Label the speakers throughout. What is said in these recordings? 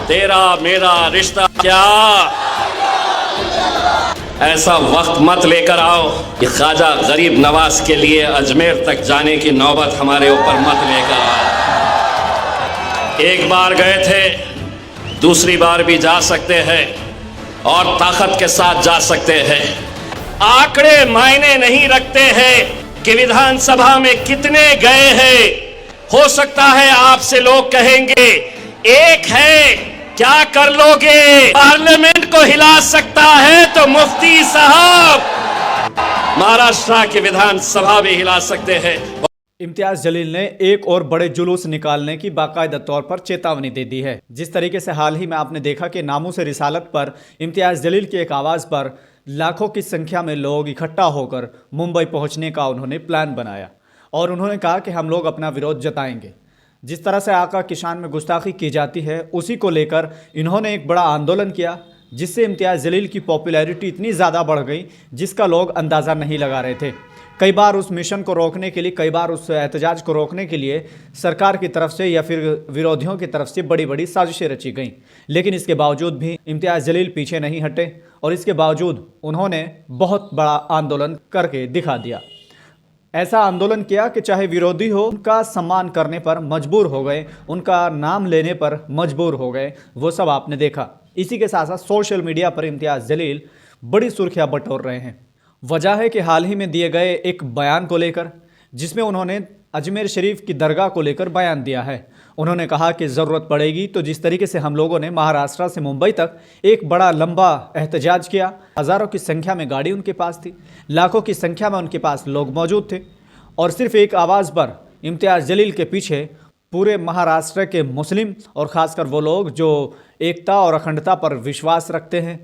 Speaker 1: तेरा मेरा रिश्ता क्या? ऐसा वक्त मत लेकर आओ कि ख्वाजा गरीब नवाज के लिए अजमेर तक जाने की नौबत हमारे ऊपर मत लेकर आओ। एक बार गए थे, दूसरी बार भी जा सकते हैं और ताकत के साथ जा सकते हैं। आंकड़े मायने नहीं रखते हैं कि विधानसभा में कितने गए हैं। हो सकता है आपसे लोग कहेंगे एक है, क्या कर लोगे? पार्लियामेंट को हिला सकता है तो मुफ्ती साहब महाराष्ट्र की विधानसभा भी हिला सकते हैं।
Speaker 2: इम्तियाज जलील ने एक और बड़े जुलूस निकालने की बाकायदा तौर पर चेतावनी दे दी है। जिस तरीके से हाल ही में आपने देखा कि नामूस रिसालत पर इम्तियाज जलील की एक आवाज़ पर लाखों की संख्या में लोग इकट्ठा होकर मुंबई पहुंचने का उन्होंने प्लान बनाया और उन्होंने कहा कि हम लोग अपना विरोध जताएंगे। जिस तरह से आका की शान में गुस्ताखी की जाती है, उसी को लेकर इन्होंने एक बड़ा आंदोलन किया, जिससे इम्तियाज जलील की पॉपुलैरिटी इतनी ज़्यादा बढ़ गई जिसका लोग अंदाज़ा नहीं लगा रहे थे। कई बार उस मिशन को रोकने के लिए, कई बार उस एहतजाज को रोकने के लिए सरकार की तरफ से या फिर विरोधियों की तरफ से बड़ी बड़ी साजिशें रची गईं, लेकिन इसके बावजूद भी इम्तियाज जलील पीछे नहीं हटे और इसके बावजूद उन्होंने बहुत बड़ा आंदोलन करके दिखा दिया। ऐसा आंदोलन किया कि चाहे विरोधी हो, उनका सम्मान करने पर मजबूर हो गए, उनका नाम लेने पर मजबूर हो गए। वो सब आपने देखा। इसी के साथ साथ सोशल मीडिया पर इम्तियाज जलील बड़ी सुर्खियां बटोर रहे हैं। वजह है कि हाल ही में दिए गए एक बयान को लेकर, जिसमें उन्होंने अजमेर शरीफ की दरगाह को लेकर बयान दिया है। उन्होंने कहा कि ज़रूरत पड़ेगी तो जिस तरीके से हम लोगों ने महाराष्ट्र से मुंबई तक एक बड़ा लंबा एहतजाज किया, हज़ारों की संख्या में गाड़ी उनके पास थी, लाखों की संख्या में उनके पास लोग मौजूद थे और सिर्फ एक आवाज़ पर इम्तियाज जलील के पीछे पूरे महाराष्ट्र के मुस्लिम और ख़ासकर वो लोग जो एकता और अखंडता पर विश्वास रखते हैं,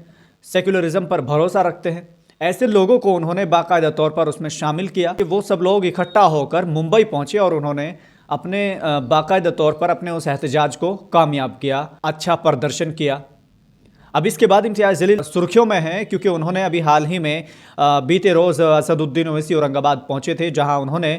Speaker 2: सेक्युलरिज्म पर भरोसा रखते हैं, ऐसे लोगों को उन्होंने बाकायदा तौर पर उसमें शामिल किया कि वो सब लोग इकट्ठा होकर मुंबई पहुंचे और उन्होंने अपने बाकायदा तौर पर अपने उस एहतजाज को कामयाब किया, अच्छा प्रदर्शन किया। अब इसके बाद इम्तियाज जलील सुर्खियों में हैं क्योंकि उन्होंने अभी हाल ही में बीते रोज़ असदुद्दीन ओवैसी औरंगाबाद पहुंचे थे, जहां उन्होंने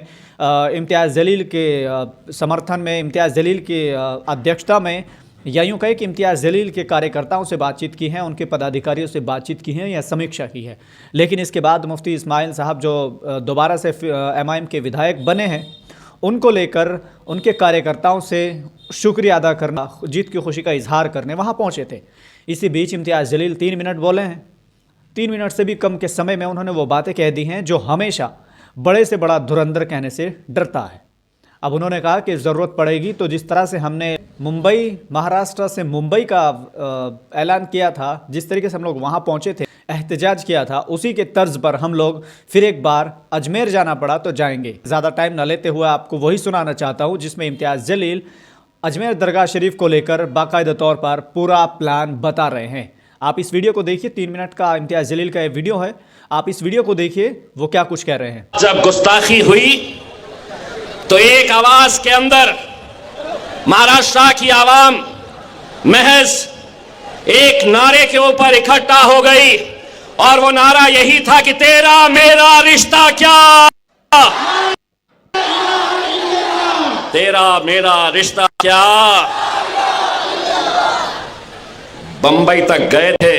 Speaker 2: इम्तियाज जलील के समर्थन में, इम्तियाज जलील की अध्यक्षता में, या यूँ कहे कि इम्तियाज जलील के कार्यकर्ताओं से बातचीत की है, उनके पदाधिकारियों से बातचीत की है या समीक्षा की है। लेकिन इसके बाद मुफ्ती इस्माइल साहब जो दोबारा से MIM के विधायक बने हैं, उनको लेकर उनके कार्यकर्ताओं से शुक्रिया अदा करना, जीत की खुशी का इजहार करने वहाँ पहुँचे थे। इसी बीच इम्तियाज जलील 3 मिनट बोले हैं। 3 मिनट से भी कम के समय में उन्होंने वो बातें कह दी हैं जो हमेशा बड़े से बड़ा धुरंधर कहने से डरता है। अब उन्होंने कहा कि ज़रूरत पड़ेगी तो जिस तरह से हमने मुंबई, महाराष्ट्र से मुंबई का ऐलान किया था, जिस तरीके से हम लोग वहाँ पहुँचे थे, एहतजाज किया था, उसी के तर्ज पर हम लोग फिर एक बार अजमेर जाना पड़ा तो जाएंगे। ज़्यादा टाइम न लेते हुए आपको वही सुनाना चाहता हूँ जिसमें इम्तियाज जलील अजमेर दरगाह शरीफ को लेकर बाकायदा तौर पर पूरा प्लान बता रहे हैं। आप इस वीडियो को देखिए, 3 मिनट का इम्तियाज जलील का ये वीडियो है, आप इस वीडियो को देखिए वो क्या कुछ कह रहे हैं।
Speaker 1: जब गुस्ताखी हुई तो एक आवाज के अंदर महाराष्ट्र की आवाम महज एक नारे के ऊपर इकट्ठा हो गई और वो नारा यही था कि तेरा मेरा रिश्ता क्या, तेरा मेरा रिश्ता क्या। बंबई तक गए थे।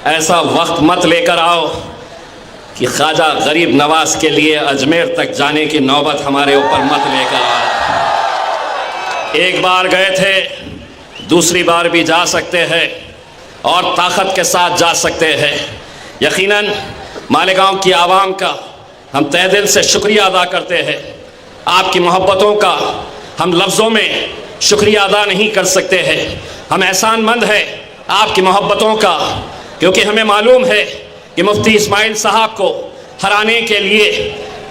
Speaker 1: ऐसा वक्त मत लेकर आओ कि ख्वाजा गरीब नवाज के लिए अजमेर तक जाने की नौबत हमारे ऊपर मत लेकर आओ। एक बार गए थे, दूसरी बार भी जा सकते हैं और ताकत के साथ जा सकते हैं। यकीनन मालेगांव की आवाम का हम तहे दिल से शुक्रिया अदा करते हैं। आपकी मोहब्बतों का हम लफ्ज़ों में शुक्रिया अदा नहीं कर सकते हैं। हम एहसानमंद हैं आपकी मोहब्बतों का, क्योंकि हमें मालूम है कि मुफ्ती इस्माइल साहब को हराने के लिए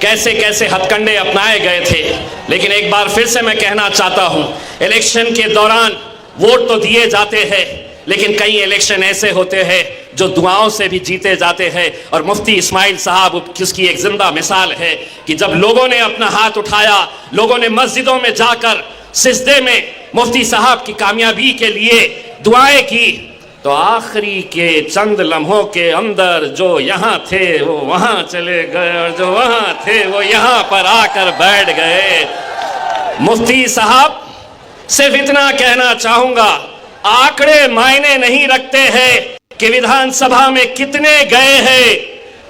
Speaker 1: कैसे कैसे हथकंडे अपनाए गए थे। लेकिन एक बार फिर से मैं कहना चाहता हूँ, इलेक्शन के दौरान वोट तो दिए जाते हैं, लेकिन कई इलेक्शन ऐसे होते हैं जो दुआओं से भी जीते जाते हैं। और मुफ्ती इस्माइल साहब किसकी एक जिंदा मिसाल है कि जब लोगों ने अपना हाथ उठाया, लोगों ने मस्जिदों में जाकर सिजदे में मुफ्ती साहब की कामयाबी के लिए दुआएं की, तो आखिरी के चंद लम्हों के अंदर जो यहाँ थे वो वहाँ चले गए और जो वहाँ थे वो यहाँ पर आकर बैठ गए। मुफ्ती साहब, सिर्फ इतना कहना चाहूंगा, आंकड़े मायने नहीं रखते हैं कि विधानसभा में कितने गए हैं।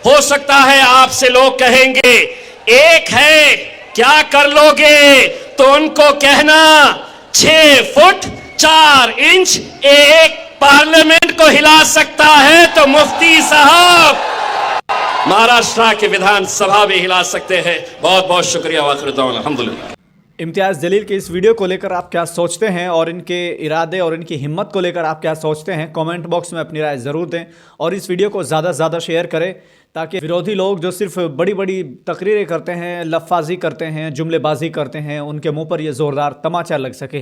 Speaker 1: हो सकता है आपसे लोग कहेंगे एक है, क्या कर लोगे? तो उनको कहना 6 फुट 4 इंच एक पार्लियामेंट को हिला सकता है, तो मुफ्ती साहब महाराष्ट्र के विधानसभा भी हिला सकते हैं। बहुत बहुत शुक्रिया। अल्हम्दुलिल्लाह।
Speaker 2: इम्तियाज़ जलील के इस वीडियो को लेकर आप क्या सोचते हैं और इनके इरादे और इनकी हिम्मत को लेकर आप क्या सोचते हैं, कमेंट बॉक्स में अपनी राय ज़रूर दें और इस वीडियो को ज़्यादा से ज़्यादा शेयर करें ताकि विरोधी लोग जो सिर्फ बड़ी बड़ी तकरीरें करते हैं, लफ्ज़ी करते हैं, जुमलेबाजी करते हैं, उनके मुंह पर यह ज़ोरदार तमाचा लग सके।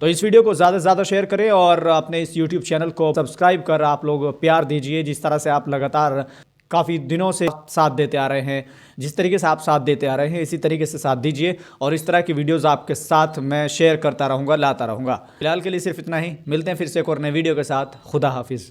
Speaker 2: तो इस वीडियो को ज़्यादा से ज़्यादा शेयर करें और अपने इस यूट्यूब चैनल को सब्सक्राइब कर आप लोग प्यार दीजिए। जिस तरह से आप लगातार काफ़ी दिनों से साथ देते आ रहे हैं, जिस तरीके से आप साथ देते आ रहे हैं, इसी तरीके से साथ दीजिए और इस तरह की वीडियोस आपके साथ मैं शेयर करता रहूँगा, लाता रहूँगा। फिलहाल के लिए सिर्फ इतना ही। मिलते हैं फिर से एक और नए वीडियो के साथ। खुदा हाफिज़।